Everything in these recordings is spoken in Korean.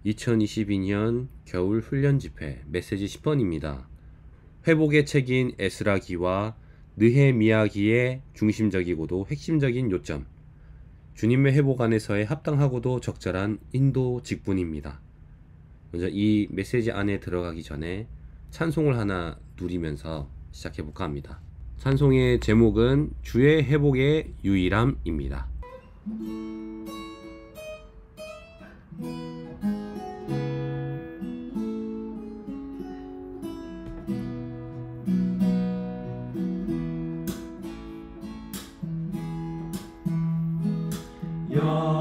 2022년 겨울 훈련 집회 메시지 10번입니다. 회복의 책인 에스라기와 느헤미야기의 중심적이고도 핵심적인 요점, 주님의 회복 안에서의 합당하고도 적절한 인도 직분입니다. 먼저 이 메시지 안에 들어가기 전에 찬송을 하나 누리면서 시작해볼까 합니다. 찬송의 제목은 주의 회복의 유일함입니다.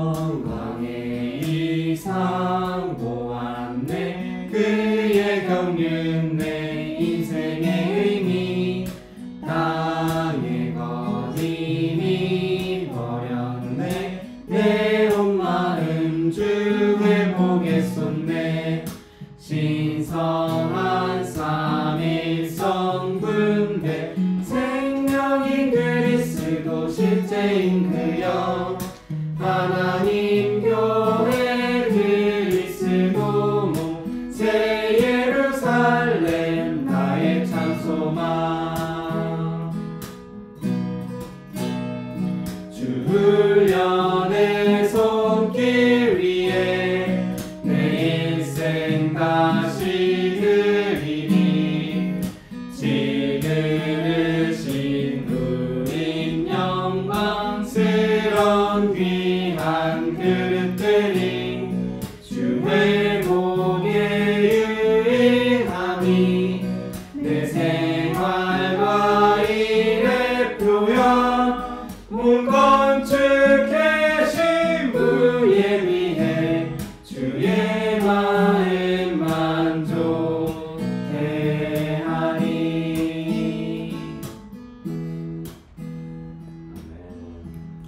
영광의 이상 보았네. 그의 경륜 내 인생의 의미. 땅의 거짐이 버렸네. 내 온 마음 주 회복에 쏟네. 신성한 삼일성 분배, 생명인 그리스도 실제인 그여. 하나님 교회 그리스도 몸, 새 예루살렘 나의 참 소망. 주 훈련의 손길 위에 내 일생 다시 드리니. 지그르신 우린 영광스런 귀한 그릇들이 주 회복의 유일함이 내 생활과 일의 표현. 몸 건축해 신부에 위해 주의 마음 만족해 하리.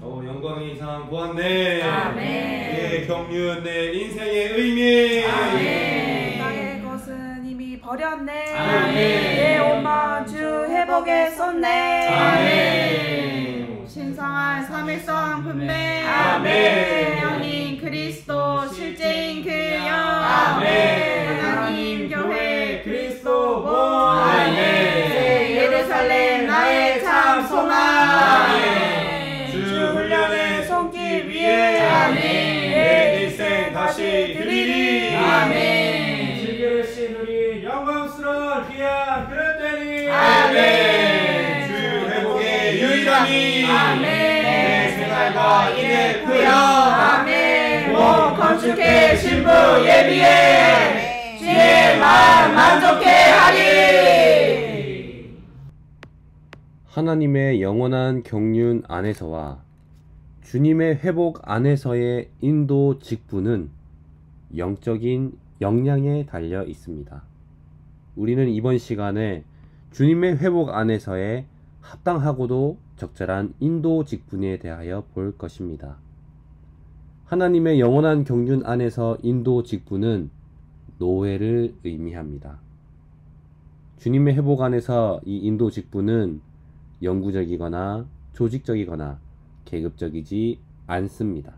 영광의 이상 보았네. 내 경륜 내 인생의 의미. 나의 것은 이미 버렸네. 아멘. 내 온 마음 주 회복에 쏟네. 신성한 삼일성 분배. 하나님 그리스도 실제인 그여. 하나님 교회 그리스도 몸. 새 예루살렘 나의 참 소망. 주 훈련의 손길 위에 내 일생 다시 드리리. 지그르신 우리 영광스러운 귀한 그릇되니. 주 회복의 유일함이 내 생활과 일의 표현. 몸 건축해 신부 예비해 주의 마음 만족해 하리. 하나님의 영원한 경륜 안에서와 주님의 회복 안에서의 인도 직분은 영적인 역량에 달려 있습니다. 우리는 이번 시간에 주님의 회복 안에서의 합당하고도 적절한 인도 직분에 대하여 볼 것입니다. 하나님의 영원한 경륜 안에서 인도 직분은 노예를 의미합니다. 주님의 회복 안에서 이 인도 직분은 영구적이거나 조직적이거나 계급적이지 않습니다.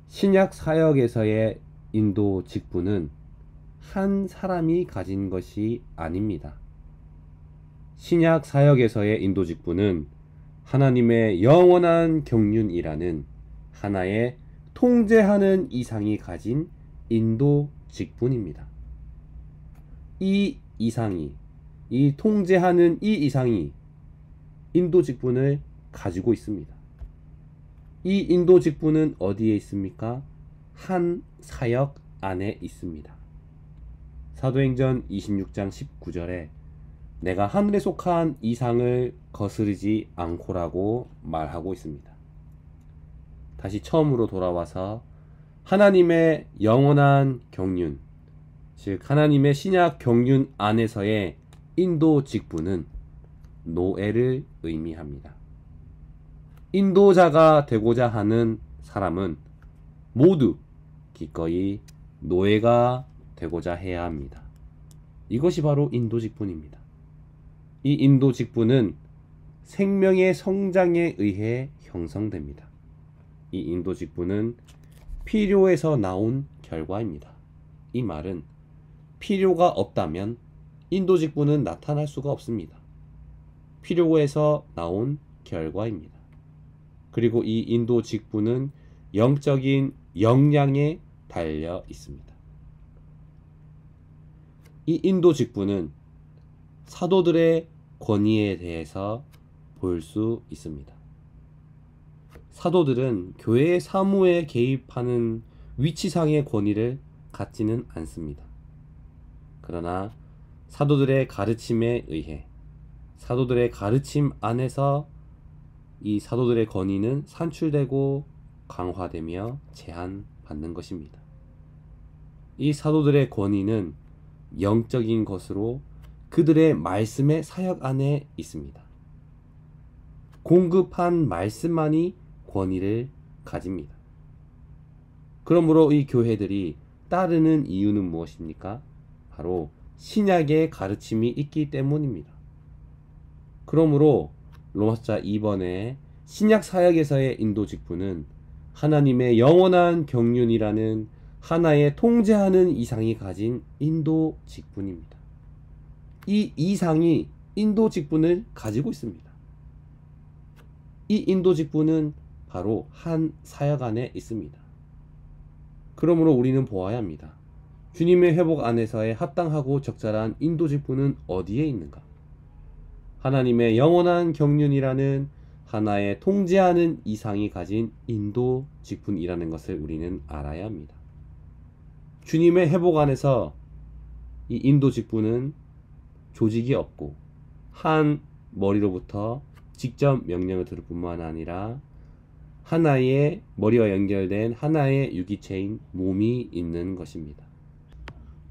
신약 사역에서의 인도 직분은 한 사람이 가진 것이 아닙니다. 신약 사역에서의 인도 직분은 하나님의 영원한 경륜이라는 하나의 통제하는 이상이 가진 인도 직분입니다. 이 이상이, 이 통제하는 이 이상이 인도 직분을 가지고 있습니다. 이 인도 직분은 어디에 있습니까? 한 사역 안에 있습니다. 사도행전 26장 19절에 내가 하늘에 속한 이상을 거스르지 않고라고 말하고 있습니다. 다시 처음으로 돌아와서 하나님의 영원한 경륜, 즉 하나님의 신약 경륜 안에서의 인도 직분은 노예를 의미합니다. 인도자가 되고자 하는 사람은 모두 기꺼이 노예가 되고자 해야 합니다. 이것이 바로 인도 직분입니다. 이 인도 직분은 생명의 성장에 의해 형성됩니다. 이 인도 직분은 필요에서 나온 결과입니다. 이 말은 필요가 없다면 인도 직분은 나타날 수가 없습니다. 필요에서 나온 결과입니다. 그리고 이 인도 직분은 영적인 역량에 달려 있습니다. 이 인도 직분은 사도들의 권위에 대해서 볼 수 있습니다. 사도들은 교회의 사무에 개입하는 위치상의 권위를 갖지는 않습니다. 그러나 사도들의 가르침에 의해 사도들의 가르침 안에서 이 사도들의 권위는 산출되고 강화되며 제한받는 것입니다. 이 사도들의 권위는 영적인 것으로 그들의 말씀의 사역 안에 있습니다. 공급한 말씀만이 권위를 가집니다. 그러므로 이 교회들이 따르는 이유는 무엇입니까? 바로 신약의 가르침이 있기 때문입니다. 그러므로 로마서 2번의 신약 사역에서의 인도 직분은 하나님의 영원한 경륜이라는 하나의 통제하는 이상이 가진 인도 직분입니다. 이 이상이 인도 직분을 가지고 있습니다. 이 인도 직분은 바로 한 사역 안에 있습니다. 그러므로 우리는 보아야 합니다. 주님의 회복 안에서의 합당하고 적절한 인도 직분은 어디에 있는가? 하나님의 영원한 경륜이라는 하나의 통제하는 이상이 가진 인도 직분이라는 것을 우리는 알아야 합니다. 주님의 회복 안에서 이 인도 직분은 조직이 없고 한 머리로부터 직접 명령을 들을 뿐만 아니라 하나의 머리와 연결된 하나의 유기체인 몸이 있는 것입니다.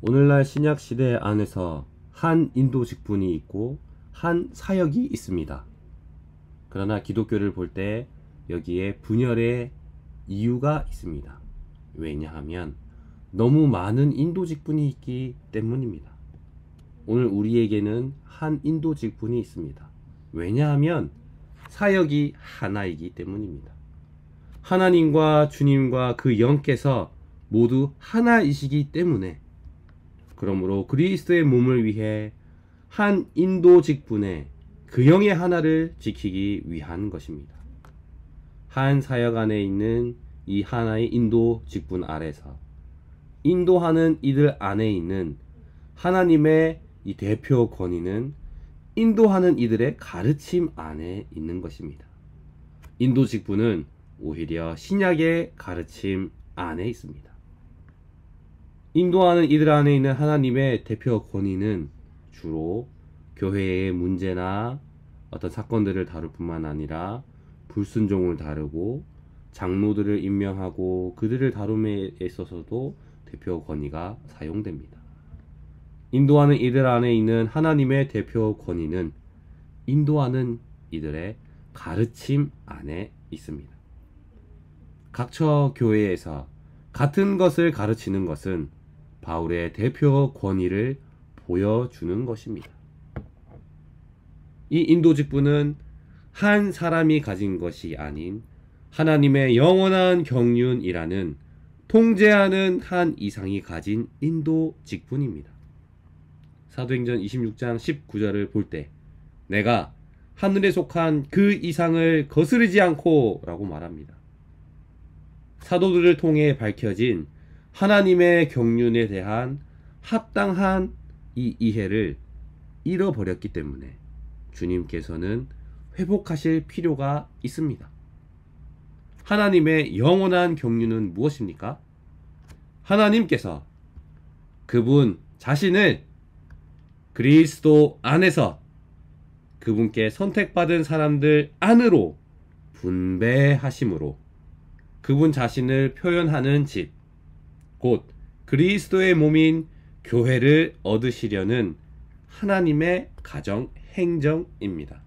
오늘날 신약 시대 안에서 한 인도 직분이 있고 한 사역이 있습니다. 그러나 기독교를 볼 때 여기에 분열의 이유가 있습니다. 왜냐하면 너무 많은 인도 직분이 있기 때문입니다. 오늘 우리에게는 한 인도 직분이 있습니다. 왜냐하면 사역이 하나이기 때문입니다. 하나님과 주님과 그 영께서 모두 하나이시기 때문에, 그러므로 그리스도의 몸을 위해 한 인도 직분에 그 영의 하나를 지키기 위한 것입니다. 한 사역 안에 있는 이 하나의 인도 직분 아래서 인도하는 이들 안에 있는 하나님의 이 대표 권위는 인도하는 이들의 가르침 안에 있는 것입니다. 인도 직분은 오히려 신약의 가르침 안에 있습니다. 인도하는 이들 안에 있는 하나님의 대표 권위는 주로 교회의 문제나 어떤 사건들을 다룰 뿐만 아니라 불순종을 다루고 장로들을 임명하고 그들을 다룸에 있어서도 대표 권위가 사용됩니다. 인도하는 이들 안에 있는 하나님의 대표 권위는 인도하는 이들의 가르침 안에 있습니다. 각처 교회에서 같은 것을 가르치는 것은 바울의 대표 권위를 보여주는 것입니다. 이 인도 직분은 한 사람이 가진 것이 아닌 하나님의 영원한 경륜이라는 통제하는 한 이상이 가진 인도 직분입니다. 사도행전 26장 19절을 볼 때 내가 하늘에 속한 그 이상을 거스르지 않고 라고 말합니다. 사도들을 통해 밝혀진 하나님의 경륜에 대한 합당한 이 이해를 잃어버렸기 때문에 주님께서는 회복하실 필요가 있습니다. 하나님의 영원한 경륜은 무엇입니까? 하나님께서 그분 자신을 그리스도 안에서 그분께 선택받은 사람들 안으로 분배하심으로 그분 자신을 표현하는 집, 곧 그리스도의 몸인 교회를 얻으시려는 하나님의 가정 행정입니다.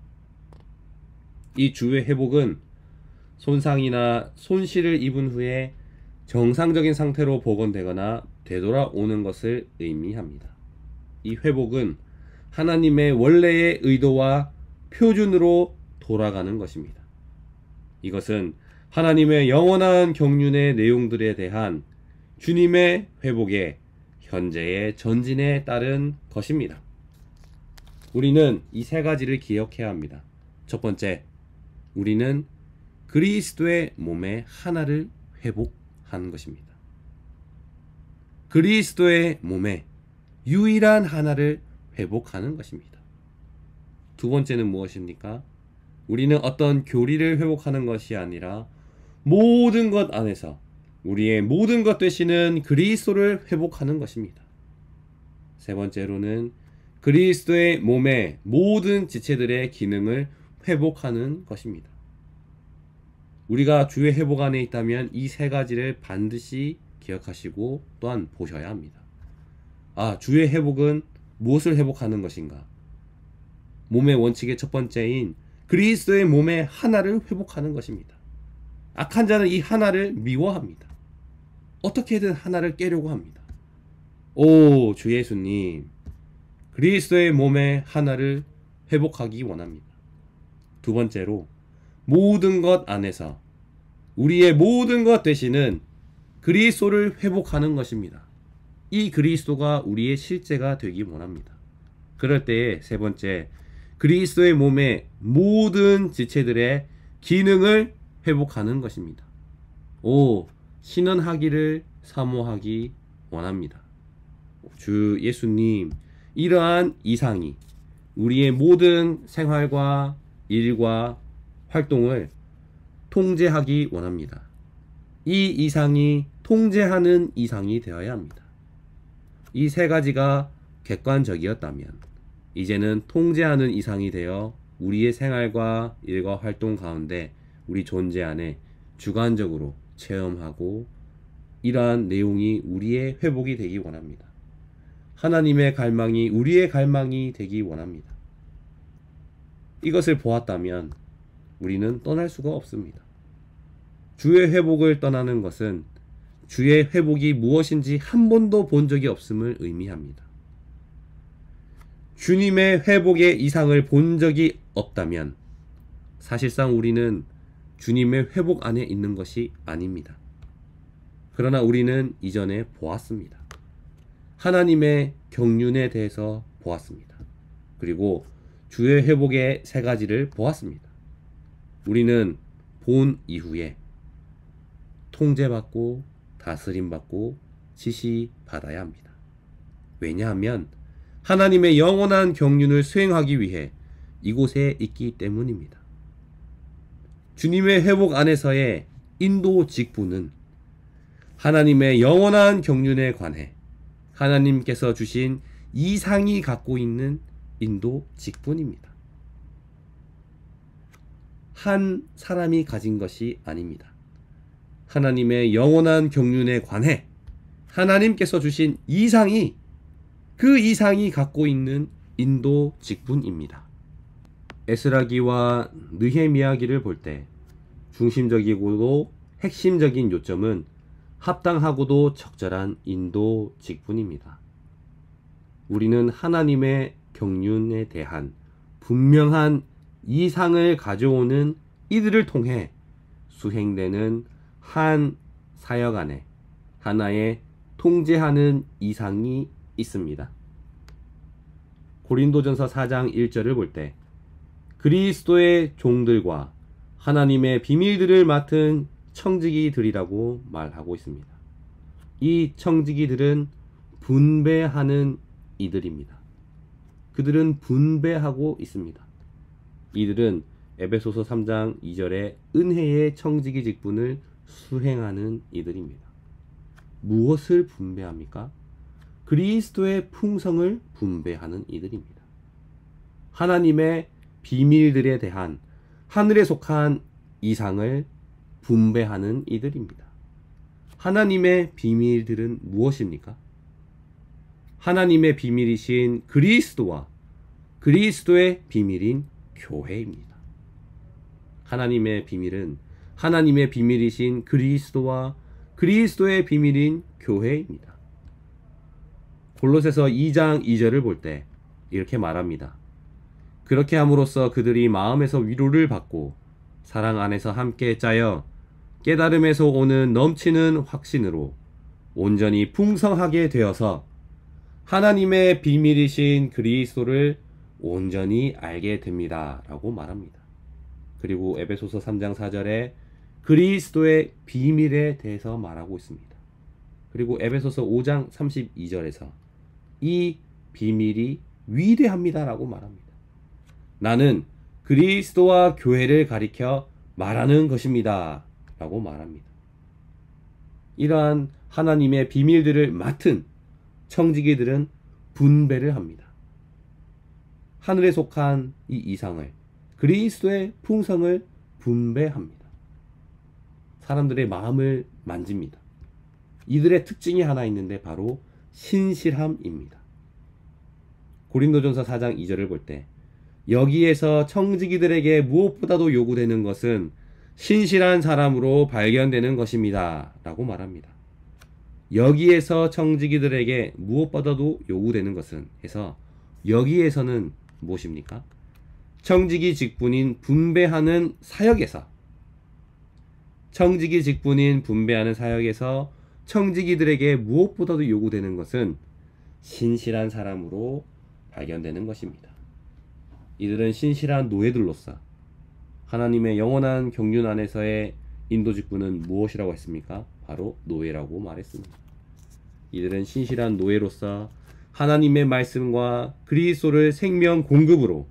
이 주의 회복은 손상이나 손실을 입은 후에 정상적인 상태로 복원되거나 되돌아오는 것을 의미합니다. 이 회복은 하나님의 원래의 의도와 표준으로 돌아가는 것입니다. 이것은 하나님의 영원한 경륜의 내용들에 대한 주님의 회복에 현재의 전진에 따른 것입니다. 우리는 이 세 가지를 기억해야 합니다. 첫 번째, 우리는 그리스도의 몸의 하나를 회복하는 것입니다. 그리스도의 몸의 유일한 하나를 회복하는 것입니다. 두 번째는 무엇입니까? 우리는 어떤 교리를 회복하는 것이 아니라 모든 것 안에서 우리의 모든 것 되시는 그리스도를 회복하는 것입니다. 세 번째로는 그리스도의 몸의 모든 지체들의 기능을 회복하는 것입니다. 우리가 주의 회복 안에 있다면 이 세 가지를 반드시 기억하시고 또한 보셔야 합니다. 주의 회복은 무엇을 회복하는 것인가? 몸의 원칙의 첫 번째인 그리스도의 몸의 하나를 회복하는 것입니다. 악한 자는 이 하나를 미워합니다. 어떻게든 하나를 깨려고 합니다. 주 예수님, 그리스도의 몸의 하나를 회복하기 원합니다. 두 번째로, 모든 것 안에서 우리의 모든 것 되시는 그리스도를 회복하는 것입니다. 이 그리스도가 우리의 실제가 되기 원합니다. 그럴 때에 세 번째, 그리스도의 몸의 모든 지체들의 기능을 회복하는 것입니다. 신원하기를 사모하기 원합니다. 주 예수님, 이러한 이상이 우리의 모든 생활과 일과 활동을 통제하기 원합니다. 이 이상이 통제하는 이상이 되어야 합니다. 이 세 가지가 객관적이었다면 이제는 통제하는 이상이 되어 우리의 생활과 일과 활동 가운데 우리 존재 안에 주관적으로 체험하고 이러한 내용이 우리의 회복이 되기 원합니다. 하나님의 갈망이 우리의 갈망이 되기 원합니다. 이것을 보았다면 우리는 떠날 수가 없습니다. 주의 회복을 떠나는 것은 주의 회복이 무엇인지 한 번도 본 적이 없음을 의미합니다. 주님의 회복의 이상을 본 적이 없다면 사실상 우리는 주님의 회복 안에 있는 것이 아닙니다. 그러나 우리는 이전에 보았습니다. 하나님의 경륜에 대해서 보았습니다. 그리고 주의 회복의 세 가지를 보았습니다. 우리는 본 이후에 통제받고 다스림받고 지시받아야 합니다. 왜냐하면 하나님의 영원한 경륜을 수행하기 위해 이곳에 있기 때문입니다. 주님의 회복 안에서의 인도 직분은 하나님의 영원한 경륜에 관해 하나님께서 주신 이상이 갖고 있는 인도 직분입니다. 한 사람이 가진 것이 아닙니다. 하나님의 영원한 경륜에 관해 하나님께서 주신 이상이 그 이상이 갖고 있는 인도 직분입니다. 에스라기와 느헤미야기를 볼 때 중심적이고도 핵심적인 요점은 합당하고도 적절한 인도 직분입니다. 우리는 하나님의 경륜에 대한 분명한 이상을 가져오는 이들을 통해 수행되는 한 사역 안에 하나의 통제하는 이상이 있습니다. 고린도전서 4장 1절을 볼 때 그리스도의 종들과 하나님의 비밀들을 맡은 청지기들이라고 말하고 있습니다. 이 청지기들은 분배하는 이들입니다. 그들은 분배하고 있습니다. 이들은 에베소서 3장 2절에 은혜의 청지기 직분을 수행하는 이들입니다. 무엇을 분배합니까? 그리스도의 풍성을 분배하는 이들입니다. 하나님의 비밀들에 대한 하늘에 속한 이상을 분배하는 이들입니다. 하나님의 비밀들은 무엇입니까? 하나님의 비밀이신 그리스도와 그리스도의 비밀인 교회입니다. 하나님의 비밀은 하나님의 비밀이신 그리스도와 그리스도의 비밀인 교회입니다. 골로새서 2장 2절을 볼 때 이렇게 말합니다. 그렇게 함으로써 그들이 마음에서 위로를 받고 사랑 안에서 함께 짜여 깨달음에서 오는 넘치는 확신으로 온전히 풍성하게 되어서 하나님의 비밀이신 그리스도를 온전히 알게 됩니다. 라고 말합니다. 그리고 에베소서 3장 4절에 그리스도의 비밀에 대해서 말하고 있습니다. 그리고 에베소서 5장 32절에서 이 비밀이 위대합니다. 라고 말합니다. 나는 그리스도와 교회를 가리켜 말하는 것입니다. 라고 말합니다. 이러한 하나님의 비밀들을 맡은 청지기들은 분배를 합니다. 하늘에 속한 이 이상을, 그리스도의 풍성을 분배합니다. 사람들의 마음을 만집니다. 이들의 특징이 하나 있는데 바로 신실함입니다. 고린도전서 4장 2절을 볼 때 여기에서 청지기들에게 무엇보다도 요구되는 것은 신실한 사람으로 발견되는 것입니다. 라고 말합니다. 여기에서 청지기들에게 무엇보다도 요구되는 것은 해서 여기에서는 무엇입니까? 청지기 직분인 분배하는 사역에서 청지기들에게 무엇보다도 요구되는 것은 신실한 사람으로 발견되는 것입니다. 이들은 신실한 노예들로서 하나님의 영원한 경륜 안에서의 인도 직분은 무엇이라고 했습니까? 바로 노예라고 말했습니다. 이들은 신실한 노예로서 하나님의 말씀과 그리스도를 생명 공급으로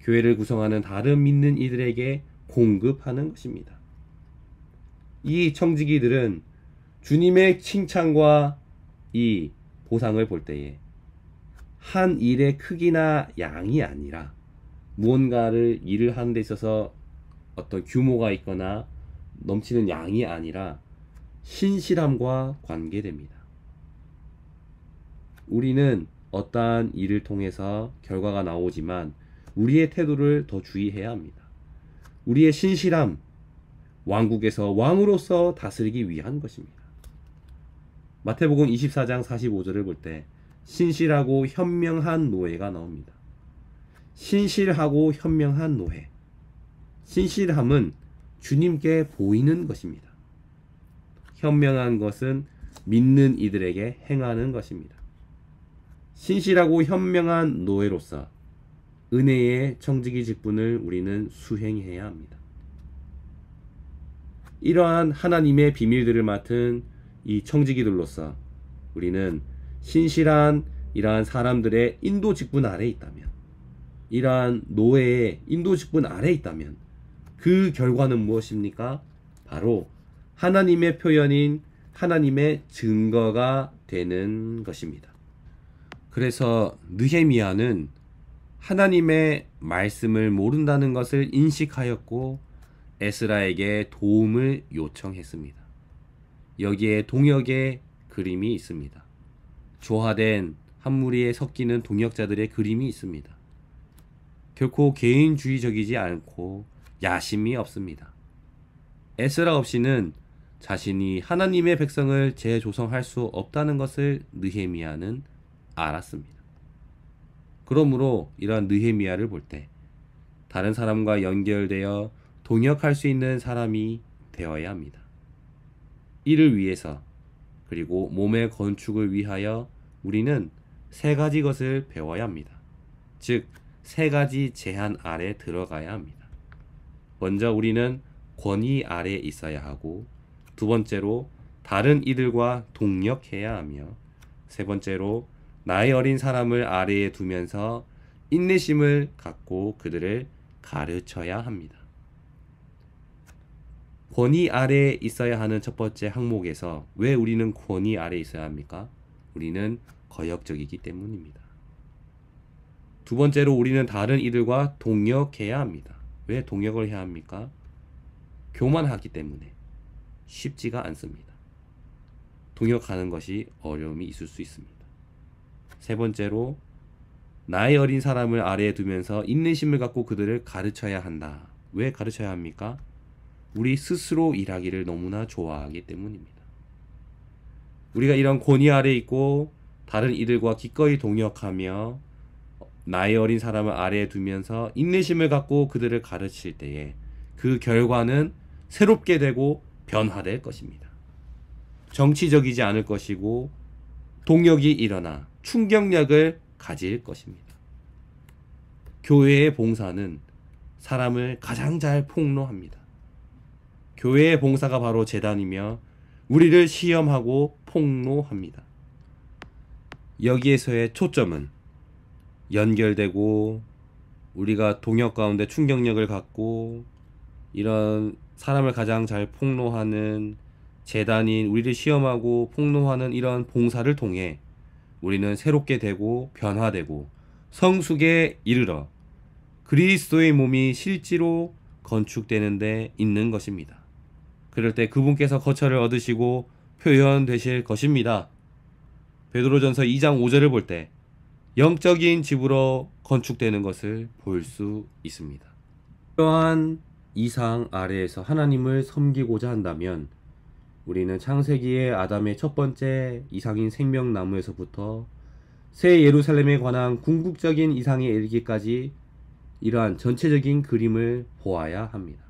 교회를 구성하는 다른 믿는 이들에게 공급하는 것입니다. 이 청지기들은 주님의 칭찬과 이 보상을 볼 때에 한 일의 크기나 양이 아니라 무언가를 일을 하는 데 있어서 어떤 규모가 있거나 넘치는 양이 아니라 신실함과 관계됩니다. 우리는 어떠한 일을 통해서 결과가 나오지만 우리의 태도를 더 주의해야 합니다. 우리의 신실함, 왕국에서 왕으로서 다스리기 위한 것입니다. 마태복음 24장 45절을 볼 때 신실하고 현명한 노예가 나옵니다. 신실하고 현명한 노예. 신실함은 주님께 보이는 것입니다. 현명한 것은 믿는 이들에게 행하는 것입니다. 신실하고 현명한 노예로서 은혜의 청지기 직분을 우리는 수행해야 합니다. 이러한 하나님의 비밀들을 맡은 이 청지기들로서 우리는 신실한 이러한 사람들의 인도 직분 아래에 있다면, 이러한 노예의 인도 직분 아래에 있다면 그 결과는 무엇입니까? 바로 하나님의 표현인 하나님의 증거가 되는 것입니다. 그래서 느헤미야는 하나님의 말씀을 모른다는 것을 인식하였고 에스라에게 도움을 요청했습니다. 여기에 동역의 그림이 있습니다. 조화된 한 무리에 섞이는 동역자들의 그림이 있습니다. 결코 개인주의적이지 않고 야심이 없습니다. 에스라 없이는 자신이 하나님의 백성을 재조성할 수 없다는 것을 느헤미야는 알았습니다. 그러므로 이러한 느헤미야를 볼 때 다른 사람과 연결되어 동역할 수 있는 사람이 되어야 합니다. 이를 위해서 그리고 몸의 건축을 위하여 우리는 세 가지 것을 배워야 합니다. 즉, 세 가지 제한 아래 들어가야 합니다. 먼저 우리는 권위 아래에 있어야 하고, 두 번째로 다른 이들과 동역해야 하며, 세 번째로 나이 어린 사람을 아래에 두면서 인내심을 갖고 그들을 가르쳐야 합니다. 권위 아래에 있어야 하는 첫 번째 항목에서 왜 우리는 권위 아래에 있어야 합니까? 우리는 거역적이기 때문입니다. 두 번째로 우리는 다른 이들과 동역해야 합니다. 왜 동역을 해야 합니까? 교만하기 때문에 쉽지가 않습니다. 동역하는 것이 어려움이 있을 수 있습니다. 세 번째로 나이 어린 사람을 아래에 두면서 인내심을 갖고 그들을 가르쳐야 한다. 왜 가르쳐야 합니까? 우리 스스로 일하기를 너무나 좋아하기 때문입니다. 우리가 이런 권위 아래에 있고 다른 이들과 기꺼이 동역하며 나이 어린 사람을 아래에 두면서 인내심을 갖고 그들을 가르칠 때에 그 결과는 새롭게 되고 변화될 것입니다. 정치적이지 않을 것이고 동력이 일어나 충격력을 가질 것입니다. 교회의 봉사는 사람을 가장 잘 폭로합니다. 교회의 봉사가 바로 제단이며 우리를 시험하고 폭로합니다. 여기에서의 초점은 연결되고 우리가 동역 가운데 충격력을 갖고 이런 사람을 가장 잘 폭로하는 제단인 우리를 시험하고 폭로하는 이런 봉사를 통해 우리는 새롭게 되고 변화되고 성숙에 이르러 그리스도의 몸이 실제로 건축되는 데 있는 것입니다. 그럴 때 그분께서 거처를 얻으시고 표현되실 것입니다. 베드로전서 2장 5절을 볼 때 영적인 집으로 건축되는 것을 볼 수 있습니다. 이러한 이상 아래에서 하나님을 섬기고자 한다면 우리는 창세기의 아담의 첫 번째 이상인 생명나무에서부터 새 예루살렘에 관한 궁극적인 이상에 이르기까지 이러한 전체적인 그림을 보아야 합니다.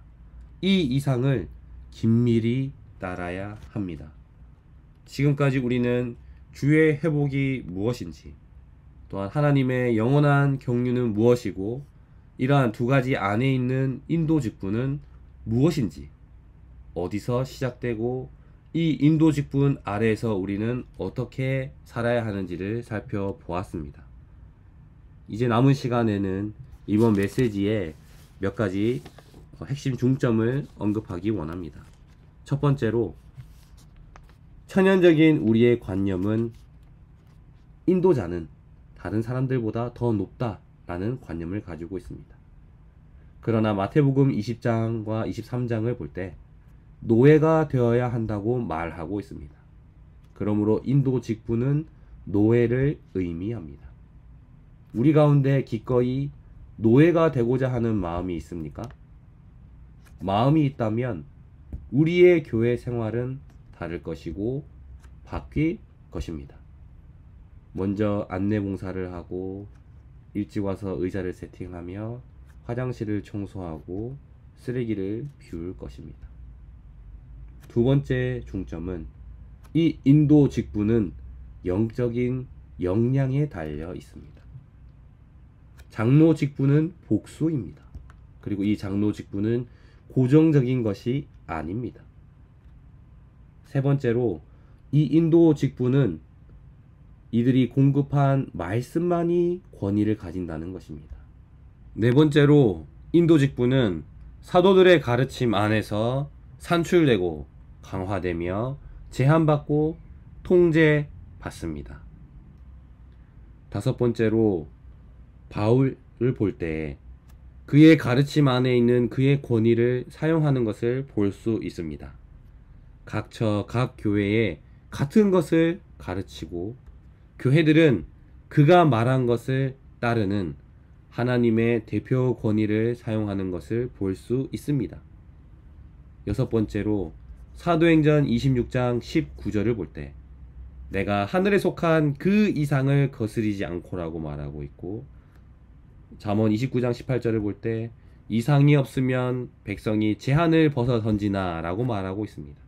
이 이상을 긴밀히 따라야 합니다. 지금까지 우리는 주의 회복이 무엇인지, 또한 하나님의 영원한 경륜은 무엇이고 이러한 두 가지 안에 있는 인도 직분은 무엇인지, 어디서 시작되고 이 인도 직분 아래에서 우리는 어떻게 살아야 하는지를 살펴보았습니다. 이제 남은 시간에는 이번 메시지에 몇 가지 핵심 중점을 언급하기 원합니다. 첫 번째로, 천연적인 우리의 관념은 인도자는 다른 사람들보다 더 높다라는 관념을 가지고 있습니다. 그러나 마태복음 20장과 23장을 볼 때 노예가 되어야 한다고 말하고 있습니다. 그러므로 인도 직분은 노예를 의미합니다. 우리 가운데 기꺼이 노예가 되고자 하는 마음이 있습니까? 마음이 있다면 우리의 교회 생활은 다를 것이고 바뀔 것입니다. 먼저 안내 봉사를 하고 일찍 와서 의자를 세팅하며 화장실을 청소하고 쓰레기를 비울 것입니다. 두 번째 중점은 이 인도 직분은 영적인 역량에 달려 있습니다. 장로 직분은 복수입니다. 그리고 이 장로 직분은 고정적인 것이 아닙니다. 세 번째로, 이 인도 직분은 이들이 공급한 말씀만이 권위를 가진다는 것입니다. 네 번째로, 인도 직분은 사도들의 가르침 안에서 산출되고 강화되며 제한받고 통제받습니다. 다섯 번째로, 바울을 볼 때 그의 가르침 안에 있는 그의 권위를 사용하는 것을 볼 수 있습니다. 각 교회에 같은 것을 가르치고 교회들은 그가 말한 것을 따르는 하나님의 대표 권위를 사용하는 것을 볼 수 있습니다. 여섯 번째로, 사도행전 26장 19절을 볼 때 내가 하늘에 속한 그 이상을 거스리지 않고라고 말하고 있고, 잠언 29장 18절을 볼 때 이상이 없으면 백성이 제한을 벗어 던지나 라고 말하고 있습니다.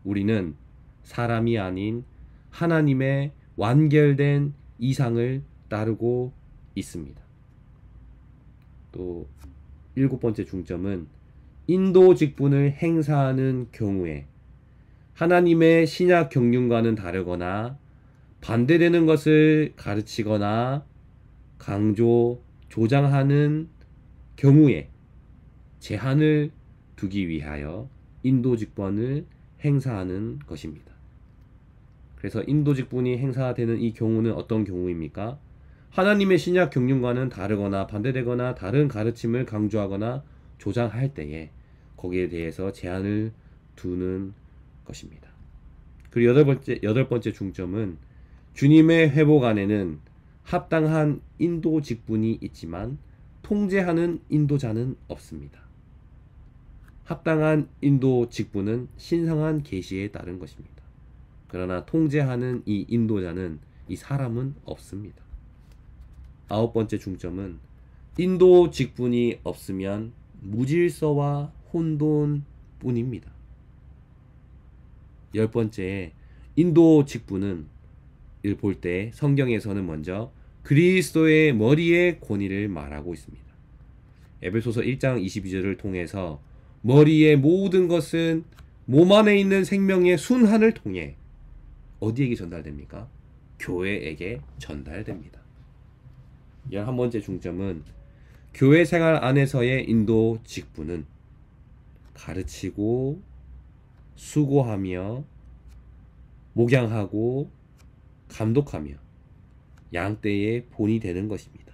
우리는 사람이 아닌 하나님의 완결된 이상을 따르고 있습니다. 또 일곱 번째 중점은 인도 직분을 행사하는 경우에 하나님의 신약 경륜과는 다르거나 반대되는 것을 가르치거나 강조, 조장하는 경우에 제한을 두기 위하여 인도 직분을 행사하는 것입니다. 그래서 인도 직분이 행사되는 이 경우는 어떤 경우입니까? 하나님의 신약 경륜과는 다르거나 반대되거나 다른 가르침을 강조하거나 조장할 때에 거기에 대해서 제한을 두는 것입니다. 그리고 여덟 번째 중점은 주님의 회복 안에는 합당한 인도 직분이 있지만 통제하는 인도자는 없습니다. 합당한 인도 직분은 신성한 계시에 따른 것입니다. 그러나 통제하는 이 인도자는, 이 사람은 없습니다. 아홉 번째 중점은 인도 직분이 없으면 무질서와 혼돈뿐입니다. 10번째, 인도 직분은 을 볼 때 성경에서는 먼저 그리스도의 머리의 권위를 말하고 있습니다. 에베소서 1장 22절을 통해서 머리의 모든 것은 몸 안에 있는 생명의 순환을 통해 어디에게 전달됩니까? 교회에게 전달됩니다. 11번째 중점은 교회 생활 안에서의 인도 직분은 가르치고 수고하며 목양하고 감독하며 양떼의 본이 되는 것입니다.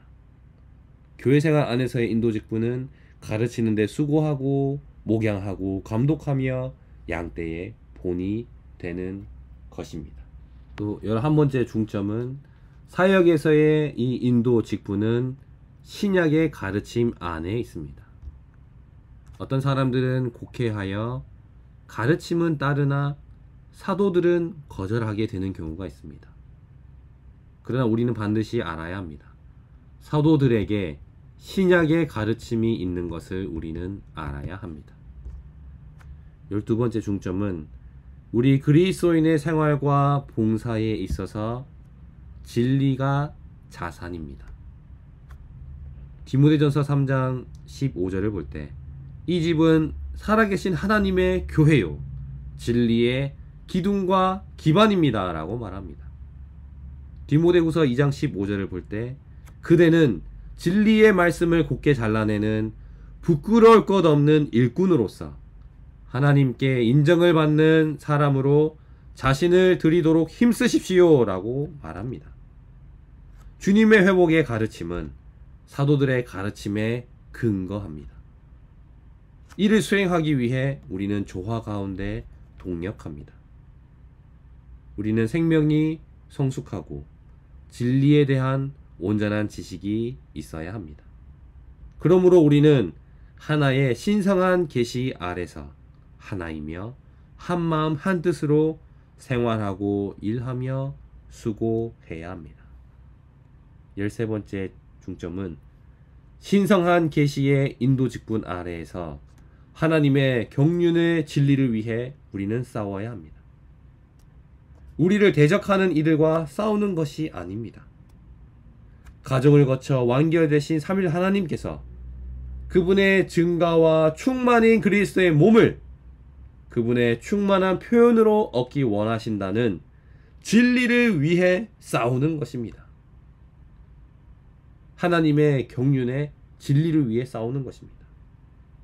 교회 생활 안에서의 인도 직분은 가르치는 데 수고하고 목양하고 감독하며 양떼의 본이 되는 것입니다. 또 11번째 중점은 사역에서의 이 인도 직분은 신약의 가르침 안에 있습니다. 어떤 사람들은 곡해하여 가르침은 따르나 사도들은 거절하게 되는 경우가 있습니다. 그러나 우리는 반드시 알아야 합니다. 사도들에게 신약의 가르침이 있는 것을 우리는 알아야 합니다. 12번째 중점은 우리 그리스도인의 생활과 봉사에 있어서 진리가 자산입니다. 디모데전서 3장 15절을 볼 때 이 집은 살아계신 하나님의 교회요 진리의 기둥과 기반입니다 라고 말합니다. 디모데후서 2장 15절을 볼 때 그대는 진리의 말씀을 곧게 잘라내는 부끄러울 것 없는 일꾼으로서 하나님께 인정을 받는 사람으로 자신을 드리도록 힘쓰십시오 라고 말합니다. 주님의 회복의 가르침은 사도들의 가르침에 근거합니다. 이를 수행하기 위해 우리는 조화 가운데 동력합니다. 우리는 생명이 성숙하고 진리에 대한 온전한 지식이 있어야 합니다. 그러므로 우리는 하나의 신성한 계시 아래서 하나이며 한마음 한뜻으로 생활하고 일하며 수고해야 합니다. 13번째 중점은 신성한 계시의 인도 직분 아래에서 하나님의 경륜의 진리를 위해 우리는 싸워야 합니다. 우리를 대적하는 이들과 싸우는 것이 아닙니다. 가정을 거쳐 완결되신 3일 하나님께서 그분의 증가와 충만인 그리스도의 몸을 그분의 충만한 표현으로 얻기 원하신다는 진리를 위해 싸우는 것입니다. 하나님의 경륜의 진리를 위해 싸우는 것입니다.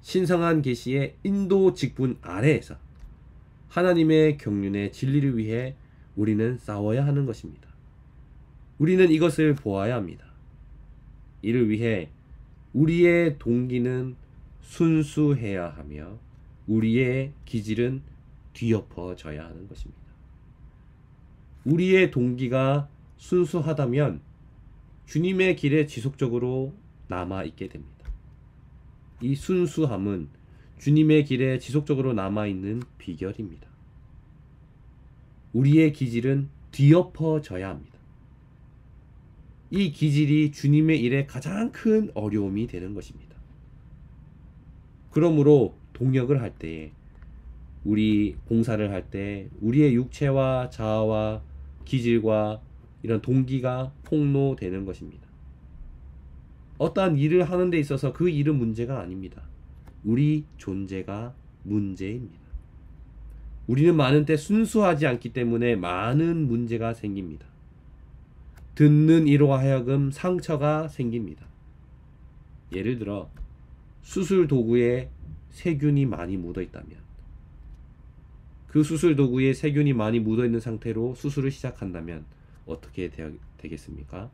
신성한 계시의 인도 직분 아래에서 하나님의 경륜의 진리를 위해 우리는 싸워야 하는 것입니다. 우리는 이것을 보아야 합니다. 이를 위해 우리의 동기는 순수해야 하며 우리의 기질은 뒤엎어져야 하는 것입니다. 우리의 동기가 순수하다면 주님의 길에 지속적으로 남아있게 됩니다. 이 순수함은 주님의 길에 지속적으로 남아있는 비결입니다. 우리의 기질은 뒤엎어져야 합니다. 이 기질이 주님의 일에 가장 큰 어려움이 되는 것입니다. 그러므로 동역을 할 때에 우리 봉사를 할 때 우리의 육체와 자아와 기질과 이런 동기가 폭로되는 것입니다. 어떠한 일을 하는 데 있어서 그 일은 문제가 아닙니다. 우리 존재가 문제입니다. 우리는 많은 때 순수하지 않기 때문에 많은 문제가 생깁니다. 듣는 이로 하여금 상처가 생깁니다. 예를 들어 수술 도구에 세균이 많이 묻어 있다면 그 수술 도구에 세균이 많이 묻어 있는 상태로 수술을 시작한다면 어떻게 되겠습니까?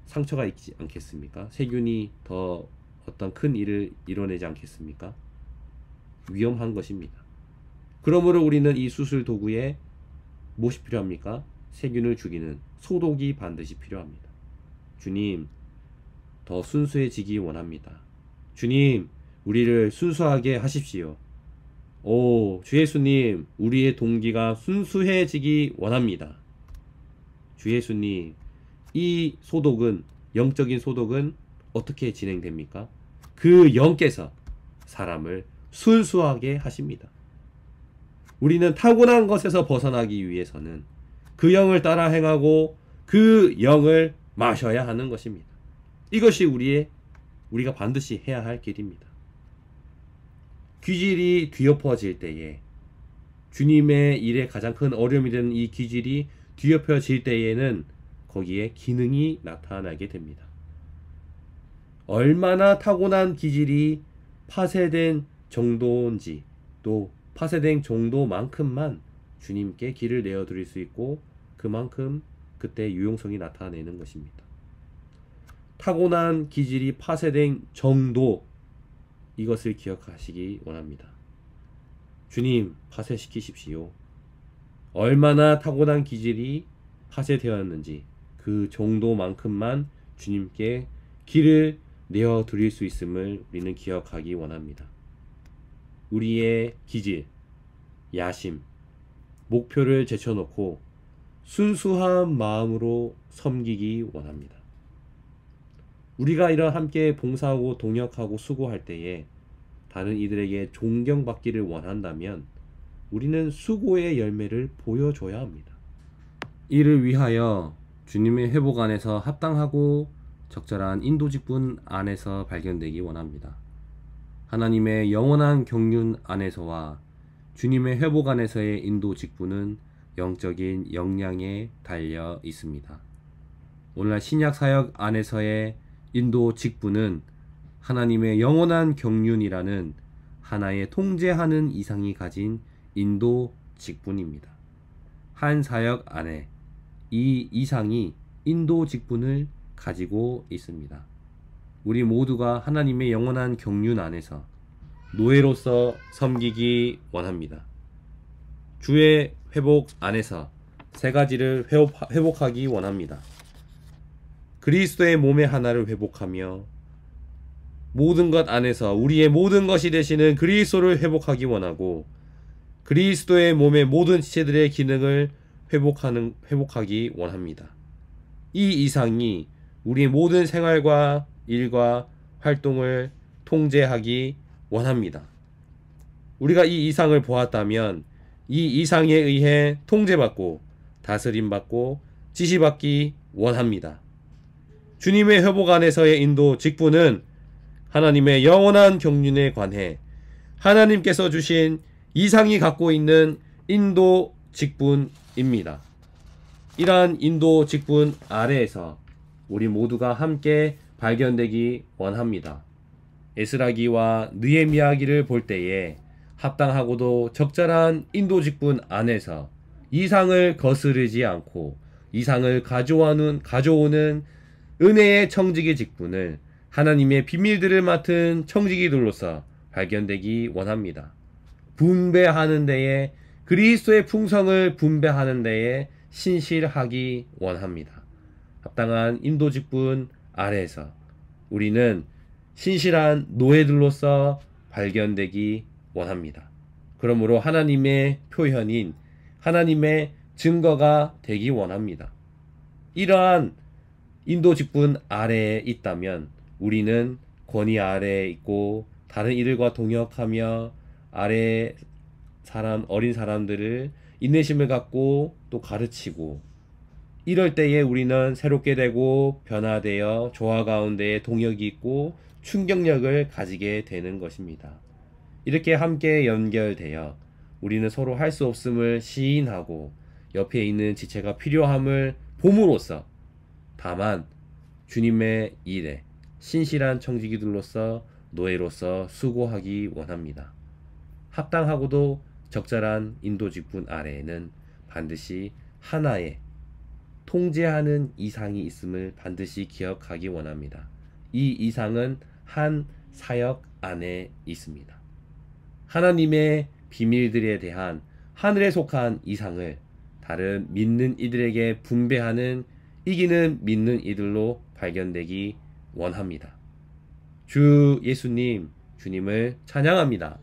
상처가 있지 않겠습니까? 세균이 더 어떤 큰 일을 이뤄내지 않겠습니까? 위험한 것입니다. 그러므로 우리는 이 수술 도구에 무엇이 필요합니까? 세균을 죽이는 소독이 반드시 필요합니다. 주님, 더 순수해지기 원합니다. 주님, 우리를 순수하게 하십시오. 오, 주 예수님, 우리의 동기가 순수해지기 원합니다. 주 예수님, 이 소독은, 영적인 소독은 어떻게 진행됩니까? 그 영께서 사람을 순수하게 하십니다. 우리는 타고난 것에서 벗어나기 위해서는 그 영을 따라 행하고 그 영을 마셔야 하는 것입니다. 이것이 우리가 반드시 해야 할 길입니다. 귀질이 뒤엎어질 때에, 주님의 일에 가장 큰 어려움이 되는 이 귀질이 뒤엎어질 때에는 거기에 기능이 나타나게 됩니다. 얼마나 타고난 기질이 파쇄된 정도인지, 또 파쇄된 정도만큼만 주님께 길을 내어드릴 수 있고 그만큼 그때 유용성이 나타내는 것입니다. 타고난 기질이 파쇄된 정도, 이것을 기억하시기 원합니다. 주님 파쇄시키십시오. 얼마나 타고난 기질이 파쇄되었는지 그 정도만큼만 주님께 길을 내어드릴 수 있음을 우리는 기억하기 원합니다. 우리의 기질, 야심, 목표를 제쳐놓고 순수한 마음으로 섬기기 원합니다. 우리가 이런 함께 봉사하고 동역하고 수고할 때에 다른 이들에게 존경받기를 원한다면 우리는 수고의 열매를 보여줘야 합니다. 이를 위하여 주님의 회복 안에서 합당하고 적절한 인도직분 안에서 발견되기 원합니다. 하나님의 영원한 경륜 안에서와 주님의 회복 안에서의 인도직분은 영적인 역량에 달려 있습니다. 오늘날 신약 사역 안에서의 인도직분은 하나님의 영원한 경륜이라는 하나의 통제하는 이상이 가진 인도직분입니다. 한 사역 안에 이 이상이 인도직분을 가지고 있습니다. 우리 모두가 하나님의 영원한 경륜 안에서 노예로서 섬기기 원합니다. 주의 회복 안에서 세 가지를 회복하기 원합니다. 그리스도의 몸의 하나를 회복하며 모든 것 안에서 우리의 모든 것이 되시는 그리스도를 회복하기 원하고, 그리스도의 몸의 모든 지체들의 기능을 회복하기 원합니다. 이 이상이 우리의 모든 생활과 일과 활동을 통제하기 원합니다. 우리가 이 이상을 보았다면 이 이상에 의해 통제받고 다스림받고 지시받기 원합니다. 주님의 회복 안에서의 인도 직분은 하나님의 영원한 경륜에 관해 하나님께서 주신 이상이 갖고 있는 인도 직분입니다. 이러한 인도 직분 아래에서 우리 모두가 함께 발견되기 원합니다. 에스라기와 느헤미야기를 볼 때에 합당하고도 적절한 인도 직분 안에서 이상을 거스르지 않고 이상을 가져오는 은혜의 청지기 직분을 하나님의 비밀들을 맡은 청지기들로서 발견되기 원합니다. 분배하는 데에, 그리스도의 풍성을 분배하는 데에 신실하기 원합니다. 합당한 인도 직분 아래에서 우리는 신실한 노예들로서 발견되기 원합니다. 그러므로 하나님의 표현인 하나님의 증거가 되기 원합니다. 이러한 인도 직분 아래에 있다면 우리는 권위 아래에 있고 다른 이들과 동역하며 아래 어린 사람들을 인내심을 갖고 또 가르치고, 이럴 때에 우리는 새롭게 되고 변화되어 조화 가운데에 동역이 있고 충격력을 가지게 되는 것입니다. 이렇게 함께 연결되어 우리는 서로 할 수 없음을 시인하고 옆에 있는 지체가 필요함을 봄으로써 다만 주님의 일에 신실한 청지기들로서 노예로서 수고하기 원합니다. 합당하고도 적절한 인도직분 아래에는 반드시 하나의 통제하는 이상이 있음을 반드시 기억하기 원합니다. 이 이상은 한 사역 안에 있습니다. 하나님의 비밀들에 대한 하늘에 속한 이상을 다른 믿는 이들에게 분배하는 이기는 믿는 이들로 발견되기 원합니다. 주 예수님, 주님을 찬양합니다.